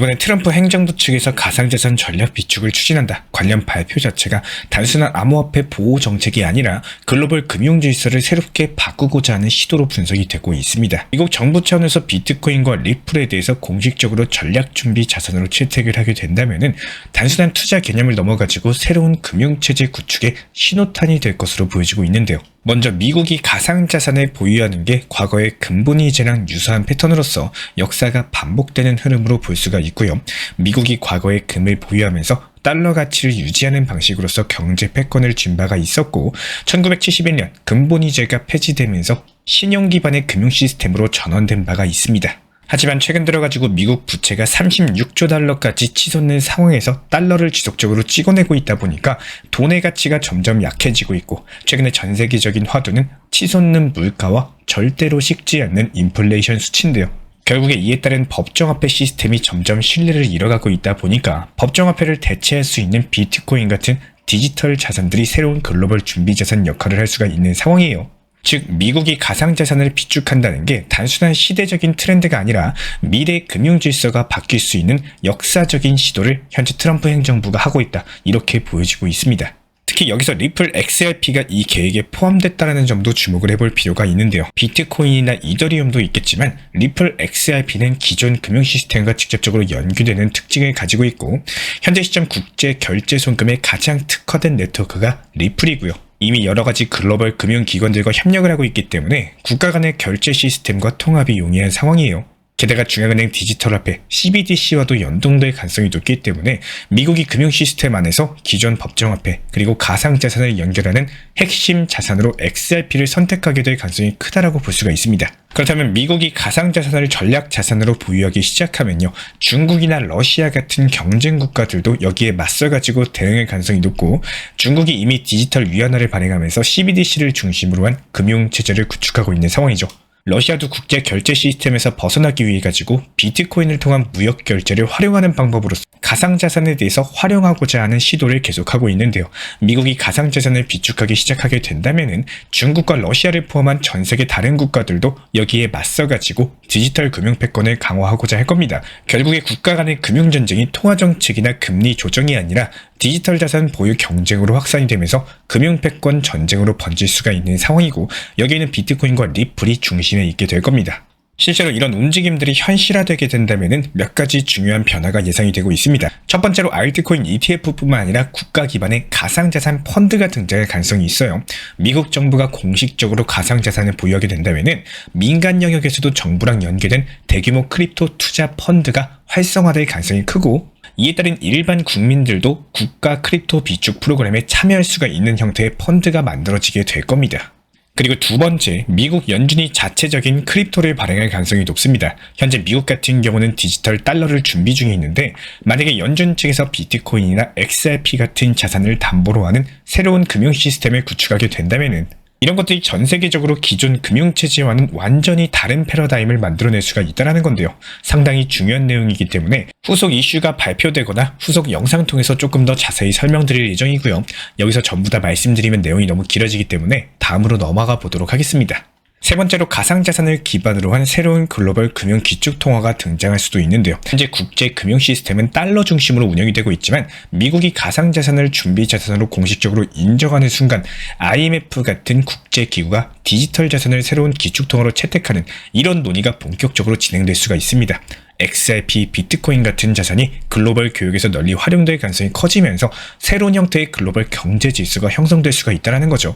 이번에 트럼프 행정부 측에서 가상자산 전략 비축을 추진한다. 관련 발표 자체가 단순한 암호화폐 보호 정책이 아니라 글로벌 금융 질서를 새롭게 바꾸고자 하는 시도로 분석이 되고 있습니다. 미국 정부 차원에서 비트코인과 리플에 대해서 공식적으로 전략 준비 자산으로 채택을 하게 된다면은 단순한 투자 개념을 넘어가지고 새로운 금융체제 구축의 신호탄이 될 것으로 보여지고 있는데요. 먼저 미국이 가상자산을 보유하는 게 과거의 금본위제랑 유사한 패턴으로서 역사가 반복되는 흐름으로 볼 수가 있고요. 미국이 과거에 금을 보유하면서 달러 가치를 유지하는 방식으로서 경제 패권을 쥔 바가 있었고 1971년 금본위제가 폐지되면서 신용 기반의 금융 시스템으로 전환된 바가 있습니다. 하지만 최근 들어가지고 미국 부채가 36조 달러까지 치솟는 상황에서 달러를 지속적으로 찍어내고 있다 보니까 돈의 가치가 점점 약해지고 있고 최근에 전 세계적인 화두는 치솟는 물가와 절대로 식지 않는 인플레이션 수치인데요. 결국에 이에 따른 법정화폐 시스템이 점점 신뢰를 잃어가고 있다 보니까 법정화폐를 대체할 수 있는 비트코인 같은 디지털 자산들이 새로운 글로벌 준비자산 역할을 할 수가 있는 상황이에요. 즉 미국이 가상자산을 비축한다는 게 단순한 시대적인 트렌드가 아니라 미래 금융 질서가 바뀔 수 있는 역사적인 시도를 현재 트럼프 행정부가 하고 있다. 이렇게 보여지고 있습니다. 특히 여기서 리플 XRP가 이 계획에 포함됐다는 점도 주목을 해볼 필요가 있는데요. 비트코인이나 이더리움도 있겠지만 리플 XRP는 기존 금융 시스템과 직접적으로 연결되는 특징을 가지고 있고 현재 시점 국제 결제 송금의 가장 특화된 네트워크가 리플이고요. 이미 여러가지 글로벌 금융기관들과 협력을 하고 있기 때문에 국가 간의 결제 시스템과 통합이 용이한 상황이에요. 게다가 중앙은행 디지털화폐 CBDC와도 연동될 가능성이 높기 때문에 미국이 금융 시스템 안에서 기존 법정화폐 그리고 가상자산을 연결하는 핵심 자산으로 XRP를 선택하게 될 가능성이 크다라고 볼 수가 있습니다. 그렇다면 미국이 가상자산을 전략 자산으로 보유하기 시작하면요. 중국이나 러시아 같은 경쟁 국가들도 여기에 맞서가지고 대응할 가능성이 높고 중국이 이미 디지털 위안화를 발행하면서 CBDC를 중심으로 한 금융체제를 구축하고 있는 상황이죠. 러시아도 국제 결제 시스템에서 벗어나기 위해 가지고 비트코인을 통한 무역 결제를 활용하는 방법으로서 가상자산에 대해서 활용하고자 하는 시도를 계속하고 있는데요. 미국이 가상자산을 비축하기 시작하게 된다면은 중국과 러시아를 포함한 전 세계 다른 국가들도 여기에 맞서 가지고 디지털 금융 패권을 강화하고자 할 겁니다. 결국에 국가 간의 금융 전쟁이 통화 정책이나 금리 조정이 아니라 디지털 자산 보유 경쟁으로 확산이 되면서 금융 패권 전쟁으로 번질 수가 있는 상황이고 여기에는 비트코인과 리플이 중심에 있게 될 겁니다. 실제로 이런 움직임들이 현실화되게 된다면 몇 가지 중요한 변화가 예상이 되고 있습니다. 첫 번째로 알트코인 ETF뿐만 아니라 국가 기반의 가상자산 펀드가 등장할 가능성이 있어요. 미국 정부가 공식적으로 가상자산을 보유하게 된다면 민간 영역에서도 정부랑 연계된 대규모 크립토 투자 펀드가 활성화될 가능성이 크고 이에 따른 일반 국민들도 국가 크립토 비축 프로그램에 참여할 수가 있는 형태의 펀드가 만들어지게 될 겁니다. 그리고 두 번째, 미국 연준이 자체적인 크립토를 발행할 가능성이 높습니다. 현재 미국 같은 경우는 디지털 달러를 준비 중에 있는데 만약에 연준 측에서 비트코인이나 XRP 같은 자산을 담보로 하는 새로운 금융 시스템을 구축하게 된다면은 이런 것들이 전 세계적으로 기존 금융체제와는 완전히 다른 패러다임을 만들어낼 수가 있다는 건데요. 상당히 중요한 내용이기 때문에 후속 이슈가 발표되거나 후속 영상 통해서 조금 더 자세히 설명드릴 예정이고요. 여기서 전부 다 말씀드리면 내용이 너무 길어지기 때문에 다음으로 넘어가 보도록 하겠습니다. 세 번째로 가상자산을 기반으로 한 새로운 글로벌 금융 기축통화가 등장할 수도 있는데요. 현재 국제 금융 시스템은 달러 중심으로 운영이 되고 있지만 미국이 가상자산을 준비자산으로 공식적으로 인정하는 순간 IMF 같은 국제기구가 디지털 자산을 새로운 기축통화로 채택하는 이런 논의가 본격적으로 진행될 수가 있습니다. XRP, 비트코인 같은 자산이 글로벌 교역에서 널리 활용될 가능성이 커지면서 새로운 형태의 글로벌 경제 질서가 형성될 수가 있다는 거죠.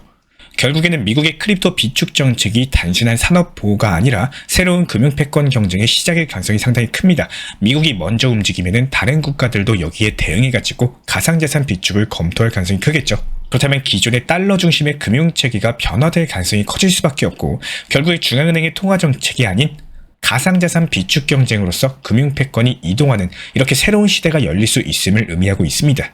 결국에는 미국의 크립토 비축 정책이 단순한 산업 보호가 아니라 새로운 금융 패권 경쟁의 시작일 가능성이 상당히 큽니다. 미국이 먼저 움직이면 다른 국가들도 여기에 대응해가지고 가상자산 비축을 검토할 가능성이 크겠죠. 그렇다면 기존의 달러 중심의 금융체계가 변화될 가능성이 커질 수밖에 없고 결국에 중앙은행의 통화 정책이 아닌 가상자산 비축 경쟁으로서 금융 패권이 이동하는 이렇게 새로운 시대가 열릴 수 있음을 의미하고 있습니다.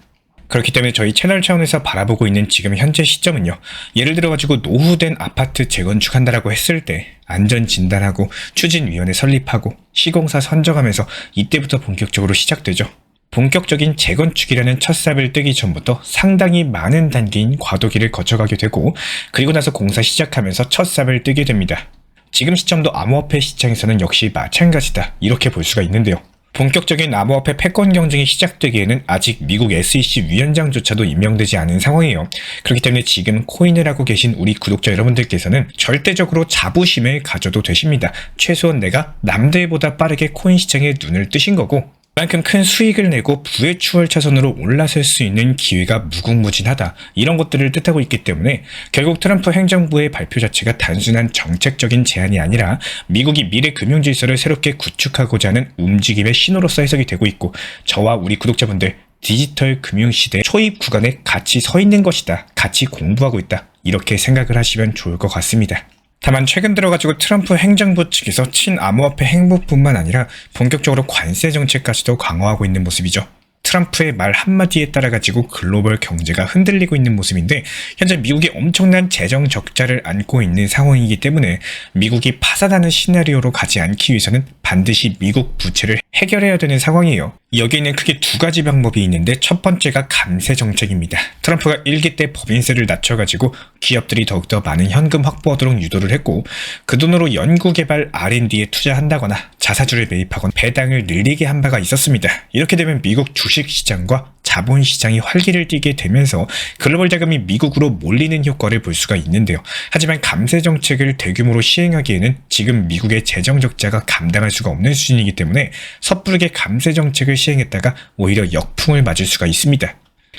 그렇기 때문에 저희 채널 차원에서 바라보고 있는 지금 현재 시점은요. 예를 들어가지고 노후된 아파트 재건축한다라고 했을 때 안전진단하고 추진위원회 설립하고 시공사 선정하면서 이때부터 본격적으로 시작되죠. 본격적인 재건축이라는 첫 삽을 뜨기 전부터 상당히 많은 단계인 과도기를 거쳐가게 되고 그리고 나서 공사 시작하면서 첫 삽을 뜨게 됩니다. 지금 시점도 암호화폐 시장에서는 역시 마찬가지다 이렇게 볼 수가 있는데요. 본격적인 암호화폐 패권 경쟁이 시작되기에는 아직 미국 SEC 위원장조차도 임명되지 않은 상황이에요. 그렇기 때문에 지금 코인을 하고 계신 우리 구독자 여러분들께서는 절대적으로 자부심을 가져도 되십니다. 최소한 내가 남들보다 빠르게 코인 시장에 눈을 뜨신 거고, 그만큼 큰 수익을 내고 부의 추월 차선으로 올라설 수 있는 기회가 무궁무진하다, 이런 것들을 뜻하고 있기 때문에 결국 트럼프 행정부의 발표 자체가 단순한 정책적인 제안이 아니라 미국이 미래 금융 질서를 새롭게 구축하고자 하는 움직임의 신호로서 해석이 되고 있고, 저와 우리 구독자분들 디지털 금융 시대 초입 구간에 같이 서 있는 것이다, 같이 공부하고 있다, 이렇게 생각을 하시면 좋을 것 같습니다. 다만 최근 들어가지고 트럼프 행정부 측에서 친암호화폐 행보뿐만 아니라 본격적으로 관세 정책까지도 강화하고 있는 모습이죠. 트럼프의 말 한마디에 따라 가지고 글로벌 경제가 흔들리고 있는 모습인데, 현재 미국이 엄청난 재정 적자를 안고 있는 상황이기 때문에 미국이 파산하는 시나리오로 가지 않기 위해서는 반드시 미국 부채를 해결해야 되는 상황이에요. 여기에는 크게 두 가지 방법이 있는데, 첫 번째가 감세 정책입니다. 트럼프가 1기 때 법인세를 낮춰가지고 기업들이 더욱더 많은 현금 확보하도록 유도를 했고, 그 돈으로 연구개발 R&D에 투자한다거나 자사주를 매입하거나 배당을 늘리게 한 바가 있었습니다. 이렇게 되면 미국 주식시장과 자본시장이 활기를 띠게 되면서 글로벌 자금이 미국으로 몰리는 효과를 볼 수가 있는데요. 하지만 감세 정책을 대규모로 시행하기에는 지금 미국의 재정 적자가 감당할 수가 없는 수준이기 때문에 섣부르게 감세 정책을 시행했다가 오히려 역풍을 맞을 수가 있습니다.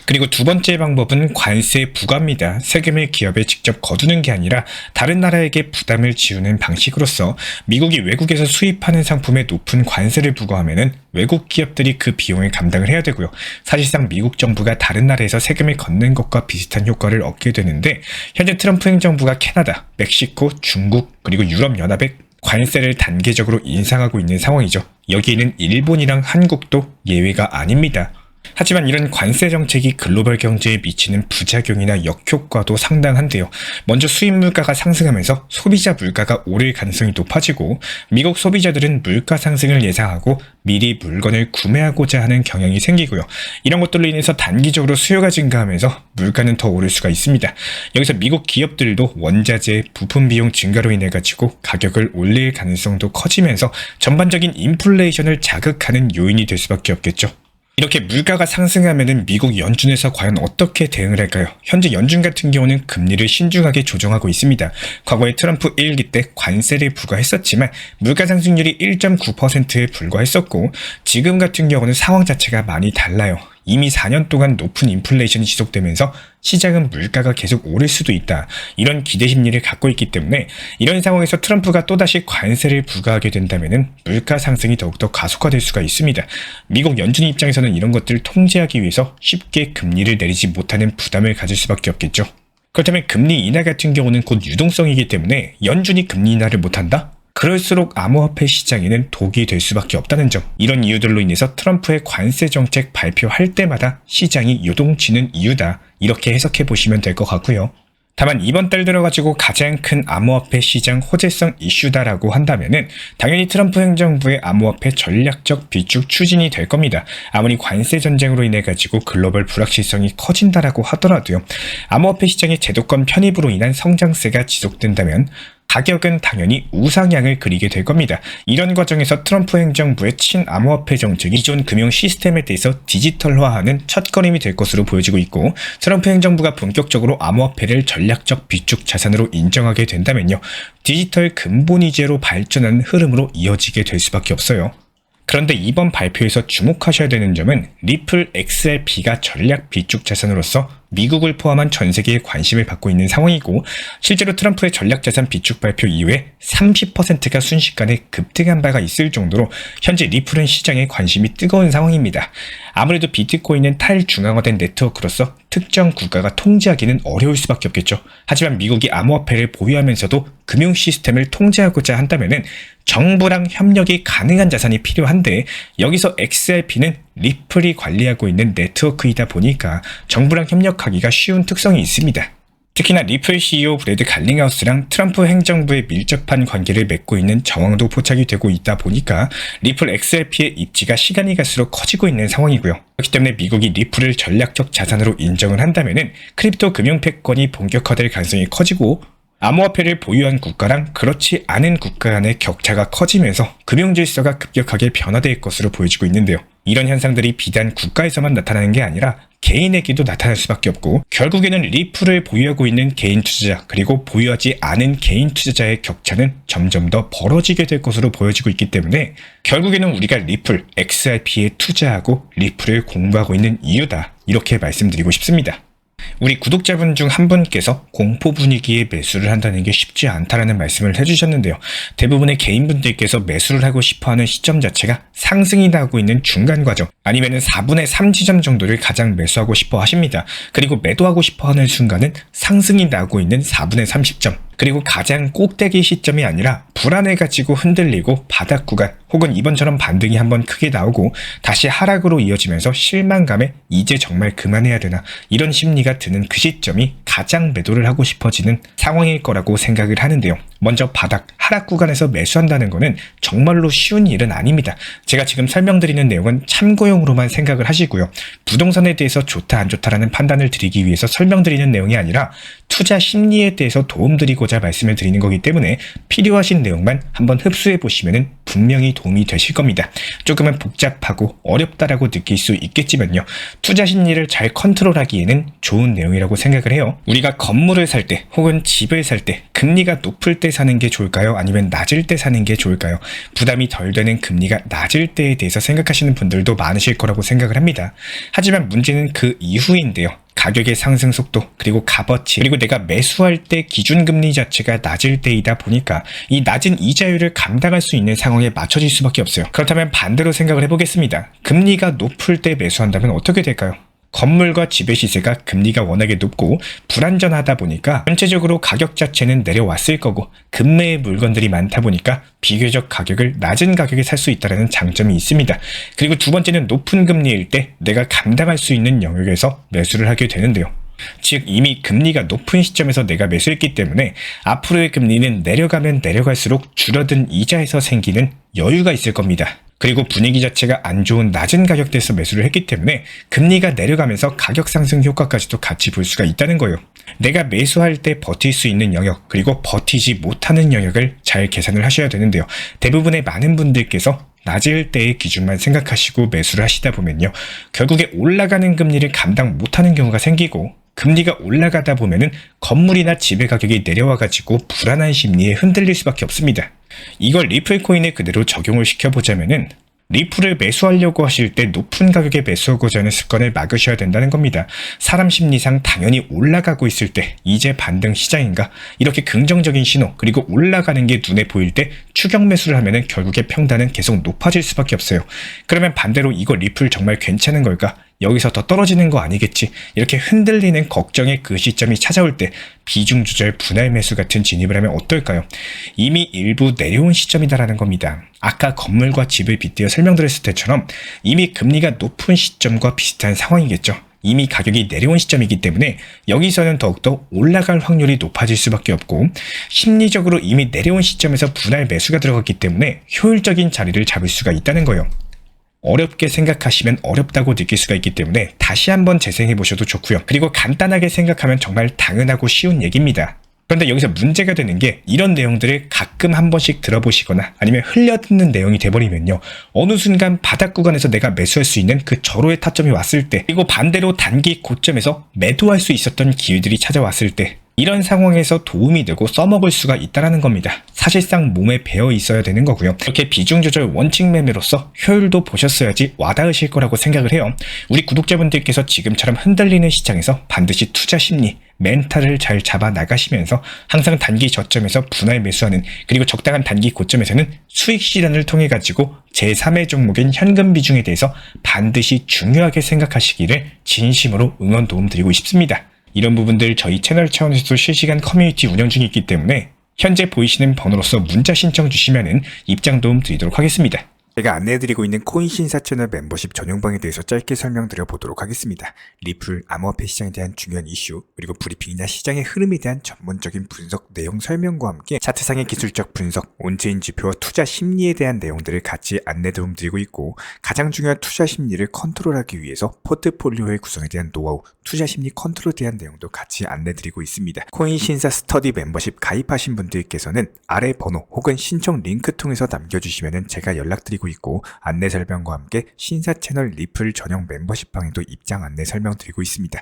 그리고 두 번째 방법은 관세 부과입니다. 세금을 기업에 직접 거두는 게 아니라 다른 나라에게 부담을 지우는 방식으로서 미국이 외국에서 수입하는 상품에 높은 관세를 부과하면은 외국 기업들이 그 비용을 감당을 해야 되고요. 사실상 미국 정부가 다른 나라에서 세금을 걷는 것과 비슷한 효과를 얻게 되는데, 현재 트럼프 행정부가 캐나다, 멕시코, 중국, 그리고 유럽연합에 관세를 단계적으로 인상하고 있는 상황이죠. 여기에는 일본이랑 한국도 예외가 아닙니다. 하지만 이런 관세 정책이 글로벌 경제에 미치는 부작용이나 역효과도 상당한데요. 먼저 수입 물가가 상승하면서 소비자 물가가 오를 가능성이 높아지고, 미국 소비자들은 물가 상승을 예상하고 미리 물건을 구매하고자 하는 경향이 생기고요. 이런 것들로 인해서 단기적으로 수요가 증가하면서 물가는 더 오를 수가 있습니다. 여기서 미국 기업들도 원자재, 부품 비용 증가로 인해 가지고 가격을 올릴 가능성도 커지면서 전반적인 인플레이션을 자극하는 요인이 될 수밖에 없겠죠. 이렇게 물가가 상승하면은 미국 연준에서 과연 어떻게 대응을 할까요? 현재 연준 같은 경우는 금리를 신중하게 조정하고 있습니다. 과거에 트럼프 1기 때 관세를 부과했었지만 물가 상승률이 1.9%에 불과했었고, 지금 같은 경우는 상황 자체가 많이 달라요. 이미 4년 동안 높은 인플레이션이 지속되면서 시장은 물가가 계속 오를 수도 있다, 이런 기대 심리를 갖고 있기 때문에 이런 상황에서 트럼프가 또다시 관세를 부과하게 된다면 물가 상승이 더욱더 가속화될 수가 있습니다. 미국 연준 입장에서는 이런 것들을 통제하기 위해서 쉽게 금리를 내리지 못하는 부담을 가질 수밖에 없겠죠. 그렇다면 금리 인하 같은 경우는 곧 유동성이기 때문에 연준이 금리 인하를 못한다? 그럴수록 암호화폐 시장에는 독이 될 수밖에 없다는 점, 이런 이유들로 인해서 트럼프의 관세 정책 발표할 때마다 시장이 요동치는 이유다, 이렇게 해석해 보시면 될 것 같고요. 다만 이번 달 들어가지고 가장 큰 암호화폐 시장 호재성 이슈다라고 한다면은 당연히 트럼프 행정부의 암호화폐 전략적 비축 추진이 될 겁니다. 아무리 관세 전쟁으로 인해 가지고 글로벌 불확실성이 커진다라고 하더라도요, 암호화폐 시장의 제도권 편입으로 인한 성장세가 지속된다면 가격은 당연히 우상향을 그리게 될 겁니다. 이런 과정에서 트럼프 행정부의 친암호화폐 정책이 기존 금융 시스템에 대해서 디지털화하는 첫걸음이 될 것으로 보여지고 있고, 트럼프 행정부가 본격적으로 암호화폐를 전략적 비축 자산으로 인정하게 된다면요, 디지털 근본이제로 발전하는 흐름으로 이어지게 될 수밖에 없어요. 그런데 이번 발표에서 주목하셔야 되는 점은 리플 XRP가 전략 비축 자산으로서 미국을 포함한 전 세계에 관심을 받고 있는 상황이고, 실제로 트럼프의 전략자산 비축 발표 이후에 30%가 순식간에 급등한 바가 있을 정도로 현재 리플은 시장에 관심이 뜨거운 상황입니다. 아무래도 비트코인은 탈중앙화된 네트워크로서 특정 국가가 통제하기는 어려울 수밖에 없겠죠. 하지만 미국이 암호화폐를 보유하면서도 금융 시스템을 통제하고자 한다면 정부랑 협력이 가능한 자산이 필요한데, 여기서 XRP는 리플이 관리하고 있는 네트워크이다 보니까 정부랑 협력하기가 쉬운 특성이 있습니다. 특히나 리플 CEO 브래드 갈링하우스랑 트럼프 행정부의 밀접한 관계를 맺고 있는 정황도 포착이 되고 있다 보니까 리플 XRP의 입지가 시간이 갈수록 커지고 있는 상황이고요. 그렇기 때문에 미국이 리플을 전략적 자산으로 인정을 한다면 크립토 금융 패권이 본격화될 가능성이 커지고, 암호화폐를 보유한 국가랑 그렇지 않은 국가 간의 격차가 커지면서 금융질서가 급격하게 변화될 것으로 보여지고 있는데요. 이런 현상들이 비단 국가에서만 나타나는 게 아니라 개인에게도 나타날 수밖에 없고, 결국에는 리플을 보유하고 있는 개인 투자자 그리고 보유하지 않은 개인 투자자의 격차는 점점 더 벌어지게 될 것으로 보여지고 있기 때문에 결국에는 우리가 리플, XRP에 투자하고 리플을 공부하고 있는 이유다, 이렇게 말씀드리고 싶습니다. 우리 구독자분 중 한 분께서 공포 분위기에 매수를 한다는 게 쉽지 않다라는 말씀을 해주셨는데요. 대부분의 개인분들께서 매수를 하고 싶어하는 시점 자체가 상승이 나고 있는 중간 과정, 아니면 4분의 3 지점 정도를 가장 매수하고 싶어 하십니다. 그리고 매도하고 싶어 하는 순간은 상승이 나고 있는 4분의 30점, 그리고 가장 꼭대기 시점이 아니라 불안해가지고 흔들리고 바닥 구간, 혹은 이번처럼 반등이 한번 크게 나오고 다시 하락으로 이어지면서 실망감에 이제 정말 그만해야 되나, 이런 심리가 드는 그 시점이 가장 매도를 하고 싶어지는 상황일 거라고 생각을 하는데요. 먼저 바닥, 하락 구간에서 매수한다는 거는 정말로 쉬운 일은 아닙니다. 제가 지금 설명드리는 내용은 참고용으로만 생각을 하시고요. 부동산에 대해서 좋다 안 좋다라는 판단을 드리기 위해서 설명드리는 내용이 아니라 투자 심리에 대해서 도움드리고자 말씀을 드리는 거기 때문에 필요하신 내용만 한번 흡수해 보시면 분명히 도움이 되실 겁니다. 조금은 복잡하고 어렵다라고 느낄 수 있겠지만요. 투자 심리를 잘 컨트롤하기에는 좋은 내용이라고 생각을 해요. 우리가 건물을 살 때 혹은 집을 살 때 금리가 높을 때 사는 게 좋을까요? 아니면 낮을 때 사는 게 좋을까요? 부담이 덜 되는 금리가 낮을 때에 대해서 생각하시는 분들도 많으실 거라고 생각을 합니다. 하지만 문제는 그 이후인데요. 가격의 상승 속도, 그리고 값어치, 그리고 내가 매수할 때 기준금리 자체가 낮을 때이다 보니까 이 낮은 이자율을 감당할 수 있는 상황에 맞춰질 수밖에 없어요. 그렇다면 반대로 생각을 해보겠습니다. 금리가 높을 때 매수한다면 어떻게 될까요? 건물과 집의 시세가 금리가 워낙에 높고 불안전하다 보니까 전체적으로 가격 자체는 내려왔을 거고, 금매의 물건들이 많다 보니까 비교적 가격을 낮은 가격에 살 수 있다는 장점이 있습니다. 그리고 두 번째는 높은 금리일 때 내가 감당할 수 있는 영역에서 매수를 하게 되는데요. 즉 이미 금리가 높은 시점에서 내가 매수했기 때문에 앞으로의 금리는 내려가면 내려갈수록 줄어든 이자에서 생기는 여유가 있을 겁니다. 그리고 분위기 자체가 안 좋은 낮은 가격대에서 매수를 했기 때문에 금리가 내려가면서 가격 상승 효과까지도 같이 볼 수가 있다는 거예요. 내가 매수할 때 버틸 수 있는 영역, 그리고 버티지 못하는 영역을 잘 계산을 하셔야 되는데요. 대부분의 많은 분들께서 낮을 때의 기준만 생각하시고 매수를 하시다 보면요, 결국에 올라가는 금리를 감당 못하는 경우가 생기고, 금리가 올라가다 보면은 건물이나 집의 가격이 내려와가지고 불안한 심리에 흔들릴 수밖에 없습니다. 이걸 리플 코인에 그대로 적용을 시켜보자면은 리플을 매수하려고 하실 때 높은 가격에 매수하고자 하는 습관을 막으셔야 된다는 겁니다. 사람 심리상 당연히 올라가고 있을 때 이제 반등 시장인가, 이렇게 긍정적인 신호, 그리고 올라가는 게 눈에 보일 때 추격 매수를 하면은 결국에 평단은 계속 높아질 수밖에 없어요. 그러면 반대로 이거 리플 정말 괜찮은 걸까? 여기서 더 떨어지는 거 아니겠지? 이렇게 흔들리는 걱정의 그 시점이 찾아올 때 비중 조절 분할 매수 같은 진입을 하면 어떨까요? 이미 일부 내려온 시점이다라는 겁니다. 아까 건물과 집을 빗대어 설명드렸을 때처럼 이미 금리가 높은 시점과 비슷한 상황이겠죠. 이미 가격이 내려온 시점이기 때문에 여기서는 더욱더 올라갈 확률이 높아질 수밖에 없고, 심리적으로 이미 내려온 시점에서 분할 매수가 들어갔기 때문에 효율적인 자리를 잡을 수가 있다는 거예요. 어렵게 생각하시면 어렵다고 느낄 수가 있기 때문에 다시 한번 재생해 보셔도 좋고요. 그리고 간단하게 생각하면 정말 당연하고 쉬운 얘기입니다. 그런데 여기서 문제가 되는 게, 이런 내용들을 가끔 한 번씩 들어보시거나 아니면 흘려듣는 내용이 돼버리면요, 어느 순간 바닥 구간에서 내가 매수할 수 있는 그 절호의 타점이 왔을 때, 그리고 반대로 단기 고점에서 매도할 수 있었던 기회들이 찾아왔을 때, 이런 상황에서 도움이 되고 써먹을 수가 있다는 겁니다. 사실상 몸에 배어 있어야 되는 거고요. 이렇게 비중 조절 원칙 매매로서 효율도 보셨어야지 와닿으실 거라고 생각을 해요. 우리 구독자분들께서 지금처럼 흔들리는 시장에서 반드시 투자 심리, 멘탈을 잘 잡아 나가시면서 항상 단기 저점에서 분할 매수하는, 그리고 적당한 단기 고점에서는 수익 실현을 통해 가지고 제3의 종목인 현금 비중에 대해서 반드시 중요하게 생각하시기를 진심으로 응원 도움드리고 싶습니다. 이런 부분들 저희 채널 차원에서도 실시간 커뮤니티 운영 중에 있기 때문에 현재 보이시는 번호로서 문자 신청 주시면은 입장 도움 드리도록 하겠습니다. 제가 안내해드리고 있는 코인 신사 채널 멤버십 전용방에 대해서 짧게 설명드려 보도록 하겠습니다. 리플, 암호화폐 시장에 대한 중요한 이슈, 그리고 브리핑이나 시장의 흐름에 대한 전문적인 분석 내용 설명과 함께 차트상의 기술적 분석, 온체인 지표와 투자 심리에 대한 내용들을 같이 안내 도움드리고 있고, 가장 중요한 투자 심리를 컨트롤하기 위해서 포트폴리오의 구성에 대한 노하우, 투자 심리 컨트롤에 대한 내용도 같이 안내드리고 있습니다. 코인 신사 스터디 멤버십 가입하신 분들께서는 아래 번호 혹은 신청 링크 통해서 남겨주시면 제가 연락드리고 있고, 안내 설명과 함께 신사 채널 리플 전용 멤버십 방에도 입장 안내 설명드리고 있습니다.